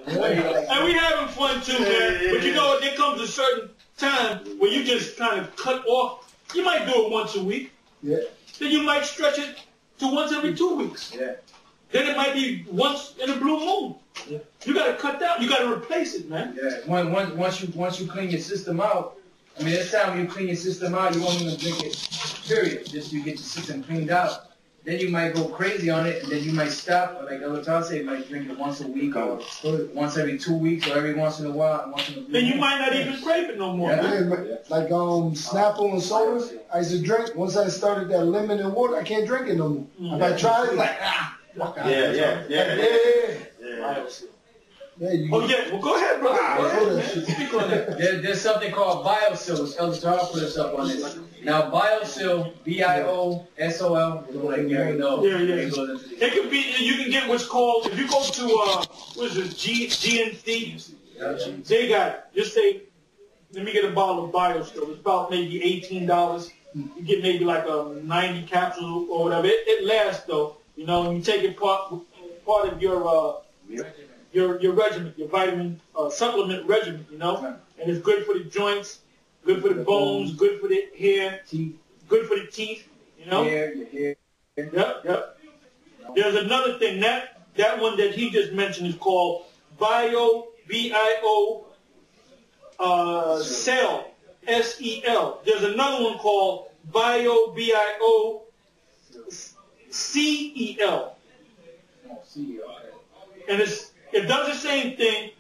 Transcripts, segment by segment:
And we having fun too, man. But you know, there comes a certain time where you just kind of cut off. You might do it once a week. Yeah. Then you might stretch it to once every 2 weeks. Yeah. Then it might be once in a blue moon. Yeah. You got to cut down. You got to replace it, man. Yeah. Once you clean your system out, I mean, this time when you clean your system out, you won't even drink it. Period. Just you get your system cleaned out. Then you might go crazy on it, and then you might stop. Like Elder Todd said, you might drink it once a week, or once every 2 weeks, or every once in a while, and once in a blue Then you might not even crave it no more. Yeah. Like Snapple and sodas, I used to drink. Once I started that lemon and water, I can't drink it no more. If I tried it, like Well, go ahead, brother. Speak on that. There's something called BioSil. Elder Todd put us up on this. Now, BioSil, B-I-O-S-O-L, like Gary knows. Yeah. It could be. You can get what's called. If you go to what is it, GNC, they got. Just say, let me get a bottle of BioSil. It's about maybe $18. You get maybe like a 90 capsules or whatever. It lasts though. You know, and you take it part of your regimen, your vitamin supplement regimen, you know, and it's good for the joints, good for the bones, good for the hair, good for the teeth, you know. Your hair. Yep. There's another thing that one that he just mentioned is called Bio B-I-O Cell S-E-L. There's another one called Bio B-I-O C-E-L. And it does the same thing.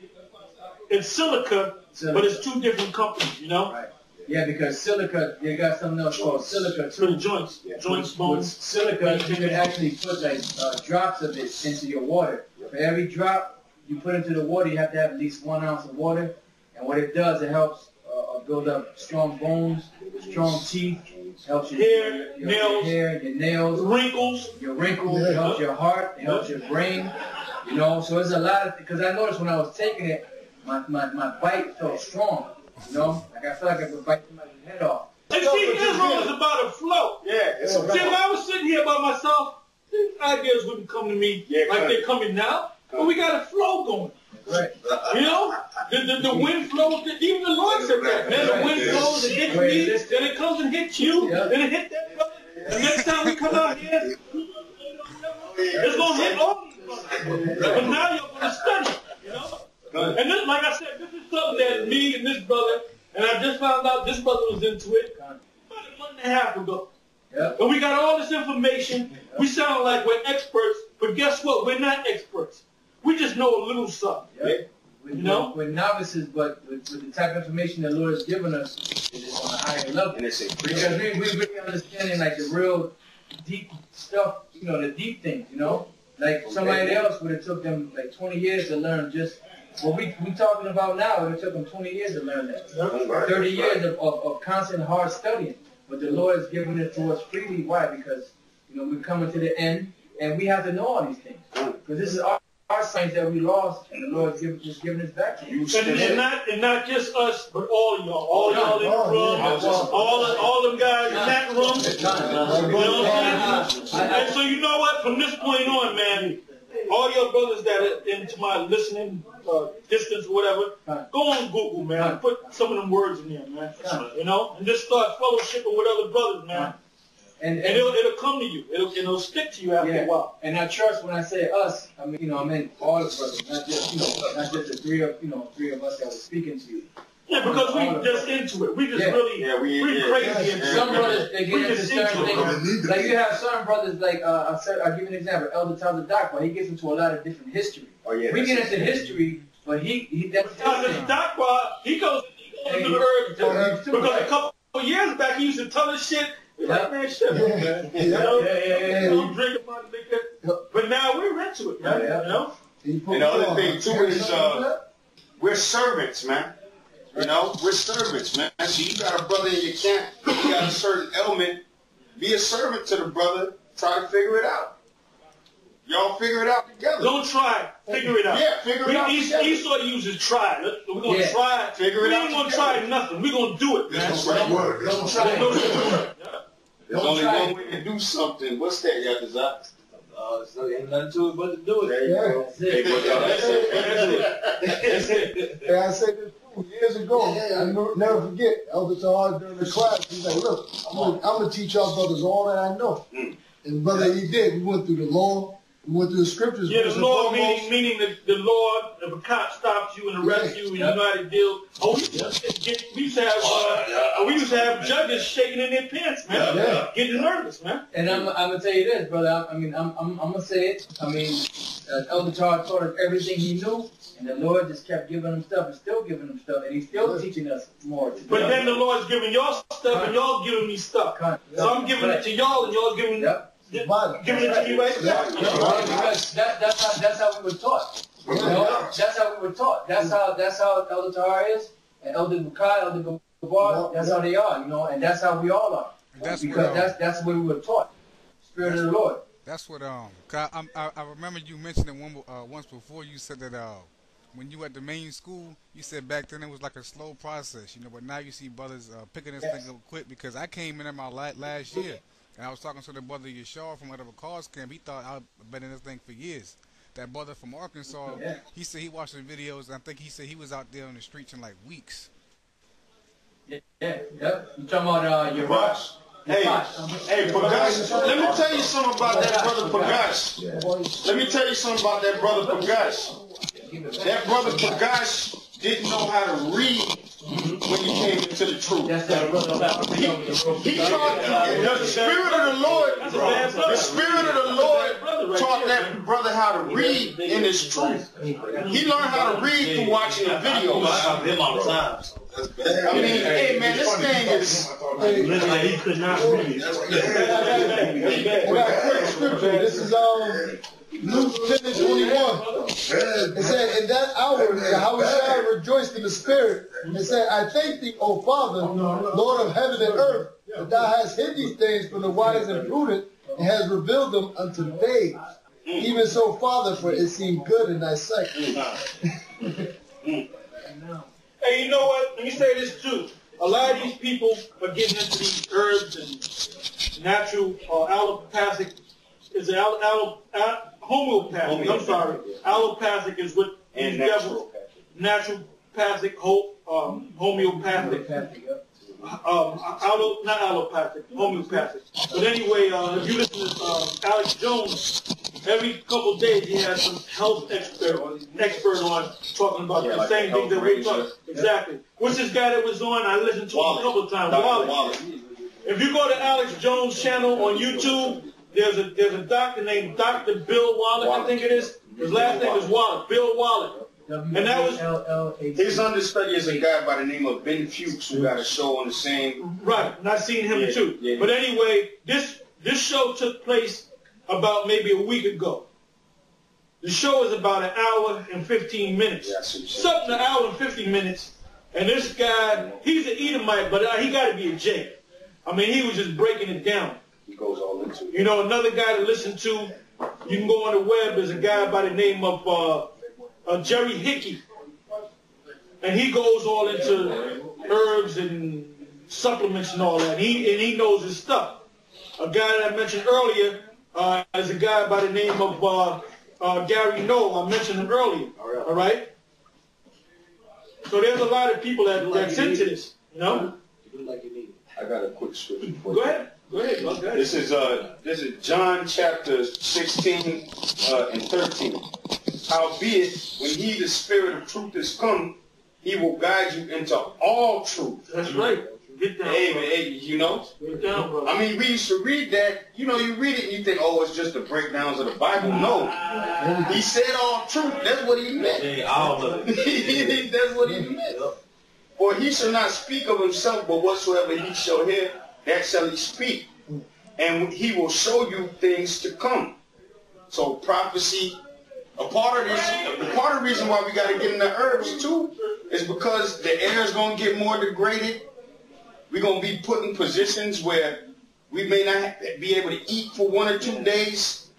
It's silica, but it's two different companies, you know? Right. Yeah, because silica, they got something else called silica for the joints. Joints, bones. With silica, you can actually put like drops of it into your water. For every drop you put into the water, you have to have at least 1 ounce of water. And what it does, it helps build up strong bones, strong teeth, helps your hair, your nails, wrinkles, it helps your heart, it helps your brain. You know, so there's a lot of, because I noticed when I was taking it, my bite felt strong. You know, like I felt like I could bite somebody's head off. And see, Israel is about a flow. Yeah. See, if I was sitting here by myself, these ideas wouldn't come to me like they're coming now. But we got a flow going. Right. You know, the wind flows. Even the Lord said that. Man, the wind flows, it hits me, then it comes and hits you, then it hits that brother. And next time we come out here, it's going to hit all these brothers. But now you're going to study, you know. And this, like I said, this is something that me and this brother, and I just found out this brother was into it about a month and a half ago. Yep. And we got all this information. We sound like we're experts, but guess what? We're not experts. We just know a little something. Yep. You know? We're novices, but with the type of information the Lord has given us, it is on a higher level. And it's because we really understanding like the real deep stuff, you know, the deep things, you know? Like somebody else would have took them like 20 years to learn just what we talking about now. It would have took them 20 years to learn that. 30 years of constant hard studying. But the Lord has given it to us freely. Why? Because, you know, we're coming to the end, and we have to know all these things. Because this is our science that we lost, and the Lord's just giving us back to you. And not just us, but all y'all. All y'all in the room, all them guys in that room. You know what I'm saying? And so you know what? From this point on, man, all your brothers that are into my listening distance or whatever, go on Google, man. Put some of them words in there, man. You know? And just start fellowshipping with other brothers, man. And it'll come to you. It'll stick to you after a while. And I trust when I say us, I mean, you know, I mean all the brothers, not just the three of us that were speaking to you. Yeah, because we just into it. We just we crazy into it. Some brothers, they get into certain things. Like you have some brothers, like I'll give you an example. Elder Tyler Doc, he gets into a lot of different history. Oh yeah. We get into history, but he that's Doc, he goes into the herbs too. Because a couple of years back, he used to tell us shit. We're like, man, shut up, man. Don't drink about liquor. But now we're into it, man. You know? And the other thing too is we're servants, man. You know, we're servants, man. So you got a brother in your camp, you got a certain element, be a servant to the brother, try to figure it out. Y'all figure it out together. Don't try, figure it out. Yeah, figure it out together. Esau uses try. We're going to try. Figure it out. We ain't going to try nothing. We're going to do it, man. That's the right word. Don't try. There's only one way to do something. What's that, Yakazak? So ain't nothing to it but to do it. There you go. Hey, That's it. And I said this too, years ago, I never forget, Elder Tahar during the class, he's like, look, I'm gonna teach y'all brothers all that I know. And brother, he did. We went through the law, we went through the scriptures. Yeah, the law meaning the Lord, if a cop stops you and arrests you and you know how to deal. Oh, we used to have judges shaking in their pants, man. Getting nervous, man. And I'm gonna tell you this, brother. I'm gonna say it. Elder Charles taught us everything he knew, and the Lord just kept giving him stuff and still giving him stuff, and he's still teaching us more. But then the Lord's giving y'all stuff and y'all giving me stuff. So I'm giving it to y'all and y'all giving giving it to me right now. Because that's how we were taught. You know? That's how we were taught. That's how Elder Tahar is, and Elder Bukai, Elder Gabar, that's how they are, you know, and that's how we all are. That's the way we were taught. Spirit of the Lord. That's what I remember you mentioning once before. You said that when you at the main school, you said back then it was like a slow process, you know, but now you see brothers picking this thing up quick. Because I came in my last year, and I was talking to the brother Yashar from whatever cause camp. He thought I'd been in this thing for years. That brother from Arkansas, he said he watched the videos, and I think he said he was out there on the streets in like weeks. You talking about your Rush? Hey, Pagash, let me tell you something about that brother Pagash. Let me tell you something about that brother Pagash. That brother Pagash didn't know how to read when he came into the truth. He taught the Spirit of the Lord. The Spirit of the Lord taught that brother how to read in his truth. He learned how to read through watching the videos. I mean, hey man, this thing is. Literally, he could not read. This is Luke 10:21. It said, in that hour, Yahushua rejoiced in the Spirit and said, I thank thee, O Father, Lord of heaven and earth, that thou hast hid these things from the wise and prudent, and hast revealed them unto babes. Even so, Father, for it seemed good in thy sight. Hey, you know what? Let me say this too. A lot of these people are getting into these herbs and natural allopathic. Is it homeopathic? I'm sorry. Allopathic is what these devils. Naturopathic, homeopathic. Not allopathic, homeopathic. But anyway, if you listen to Alex Jones, every couple of days he has some health expert on talking about the same things that we're talking. Exactly. What's this guy that was on? I listened to him a couple of times. Wallace. If you go to Alex Jones' channel on YouTube, there's a doctor named Dr. Bill Wallach, I think it is. His last name is Wallach, Bill Wallach. And that was his understudy is a guy by the name of Ben Fuchs who got a show on the same. Right, and I seen him too. Yeah. But anyway, this show took place about maybe a week ago. The show is about an hour and 15 minutes. Something an hour and 50 minutes. And this guy, he's an Edomite, but he got to be a J. I mean, he was just breaking it down. He goes all into it. You know, another guy to listen to, you can go on the web, there's a guy by the name of Jerry Hickey. And he goes all into herbs and supplements and all that. And he knows his stuff. A guy that I mentioned earlier is a guy by the name of Gary Noel. I mentioned him earlier. All right? So there's a lot of people that's into this, you know? I got a quick scripture for you. Go ahead. Go ahead. This is John chapter 16 and 13. Howbeit, when he, the Spirit of truth, is come, he will guide you into all truth. That's right. Get down, hey, you know? Get down, bro. I mean, we used to read that. You know, you read it and you think, oh, it's just the breakdowns of the Bible. No. He said all truth. That's what he meant. All of it. That's what he meant. For he shall not speak of himself, but whatsoever he shall hear, that shall he speak. And he will show you things to come. So prophecy, the part of the reason why we got to get into herbs too is because the air is going to get more degraded. We're going to be put in positions where we may not be able to eat for 1 or 2 days.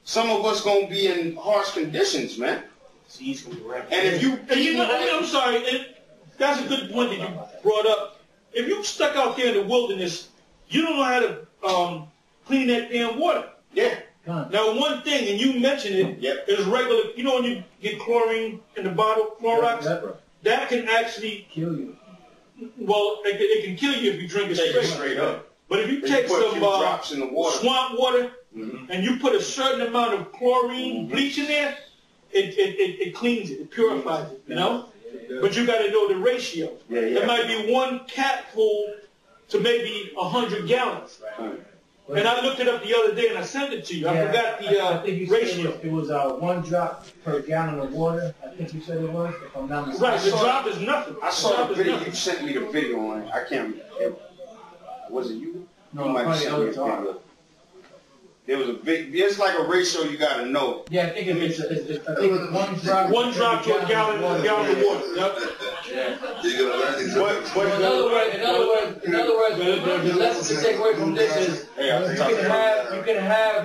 Some of us going to be in harsh conditions, man. And if you... I'm sorry, that's a good point that you brought up. If you stuck out there in the wilderness, you don't know how to clean that damn water. Yeah. Now, one thing, and you mentioned it, is regular. You know when you get chlorine in the bottle, Clorox, that can actually kill you. Well, it can kill you if you drink it straight up. But if you take some drops in the water. swamp water and you put a certain amount of chlorine bleach in there, it cleans it, it purifies it, you know? But you got to know the ratio. There might be one capful to maybe 100 gallons. And I looked it up the other day and I sent it to you. I forgot the ratio. It was 1 drop per gallon of water. I think you said it was, if I'm not mistaken. Right, the drop is nothing. I saw the video. You sent me the video on it. I can't remember. Was it you? No, you might have sent me a video. There was a big. It's like a ratio you got to know. Yeah, I think it's 1 drop. 1 drop to a gallon of water. Yep. But in other words, the lesson to take away from this is you can have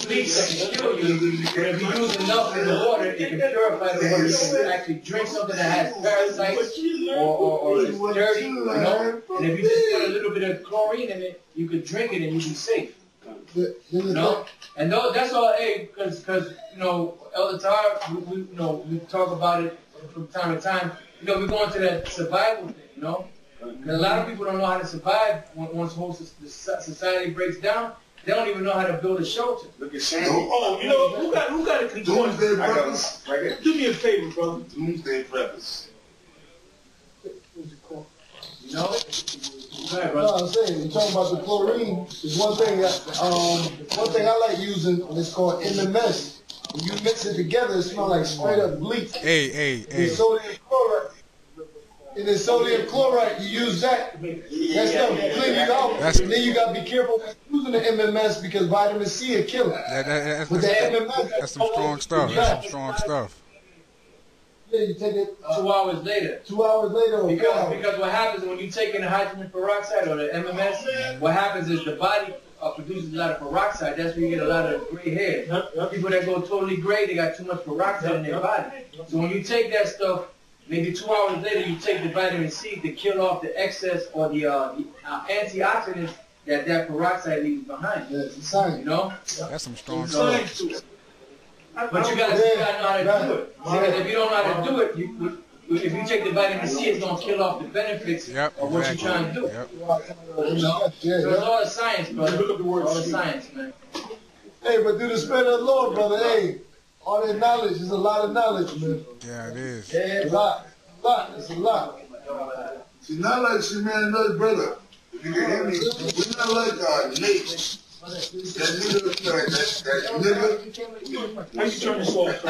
bleach that can kill you, but if you use enough in the water, it can purify the water. You can actually drink something that has parasites or is dirty, you know. And if you just put a little bit of chlorine in it, you could drink it and you be safe. You know, and that's all. Hey, because you know, Elder Tar, we talk about it from time to time. You know, we're going to that survival thing. You know, because a lot of people don't know how to survive once whole society breaks down. They don't even know how to build a shelter. Look at Sandy. Oh, you know, who got a concordance? Doomsday Preppers. Right here. Do me a favor, brother. Doomsday Preppers. You know. Right, No, I'm saying, you're talking about the chlorine. There's one thing I like using, it's called MMS. When you mix it together, it smells like straight up bleach. Hey. It's sodium chloride. And then sodium chloride, you use that. That stuff will clean you out. And then you got to be careful using the MMS because vitamin C will kill it. With the MMS, That's some strong stuff. That's some strong stuff. Yeah, you take it 2 hours later. 2 hours later or 4 hours. Because what happens when you take in the hydrogen peroxide or the MMS, what happens is the body produces a lot of peroxide. That's where you get a lot of gray hair. People that go totally gray, they got too much peroxide in their body. So when you take that stuff, maybe 2 hours later, you take the vitamin C to kill off the excess or the antioxidants that peroxide leaves behind. Yeah, it's a science. You know? That's some strong stuff. But you gotta know how to do it. Because if you don't know how to do it, if you take the vitamin C, it's gonna kill off the benefits of what you're trying to do. Yep. You know? So it's all the science, brother. All the science, man. Hey, but through the Spirit of the Lord, brother, hey, all that knowledge is a lot of knowledge, man. Yeah, it is. It's a lot. It's a lot. She's not like she married another brother. If you can hear me, we're not like Nate. That nigga. How you turn this off?